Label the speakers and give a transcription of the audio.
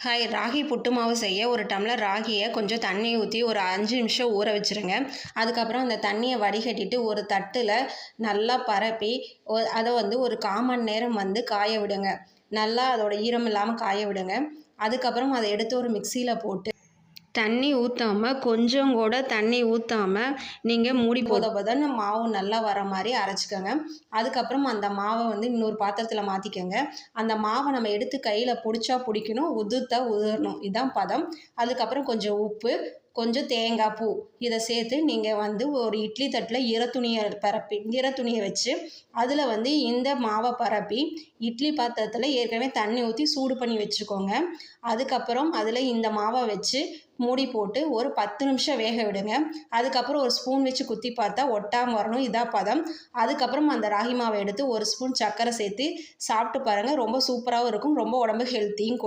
Speaker 1: Hi, ragi புட்டு மாவு செய்ய ஒரு டம்ளர் ராகியை கொஞ்சம் தண்ணி ஊற்றி ஒரு 5 நிமிஷம் ஊற வச்சுருங்க. அதுக்கப்புறம் அந்த தண்ணியை வடிகட்டிட்டு ஒரு தட்டில் நல்லா பரப்பி அதை ஒரு 1/4 மணி நேரம் காய விடுங்க. நல்லா அதோட ஈரம் இல்லாமல் காய விடுங்க. அதுக்கப்புறம் அதை எடுத்து ஒரு மிக்சியில் போட்டு தண்ணி ஊற்றாமல், கொஞ்சம் கூட தண்ணி ஊற்றாமல் நீங்கள் மூடி போதன்னு மாவு நல்லா வர மாதிரி அரைச்சிக்கோங்க. அதுக்கப்புறம் அந்த மாவை இன்னொரு பாத்திரத்தில் மாற்றிக்கோங்க. அந்த மாவை நம்ம எடுத்து கையில் பிடிச்சா பிடிக்கணும், உதிர்த்தா உதிரணும். இதுதான் பதம். அதுக்கப்புறம் கொஞ்சம் உப்பு, கொஞ்சம் தேங்காய் பூ இதை சேர்த்து நீங்கள் ஒரு இட்லி தட்டில் ஈர துணியை வச்சு அதில் இந்த மாவை பரப்பி இட்லி பாத்திரத்தில் ஏற்கனவே தண்ணி ஊற்றி சூடு பண்ணி வச்சுக்கோங்க. அதுக்கப்புறம் அதில் இந்த மாவை வச்சு மூடி போட்டு ஒரு 10 நிமிஷம் வேக விடுங்க. அதுக்கப்புறம் ஒரு ஸ்பூன் வச்சு குத்தி பார்த்தா ஒட்டாமல் வரணும். இதான் பதம். அதுக்கப்புறம் அந்த ராகி மாவை எடுத்து ஒரு ஸ்பூன் சர்க்கரை சேர்த்து சாப்பிட்டு பாருங்கள். ரொம்ப சூப்பராகவும் இருக்கும். ரொம்ப உடம்புக்கு ஹெல்த்தியும் கூட.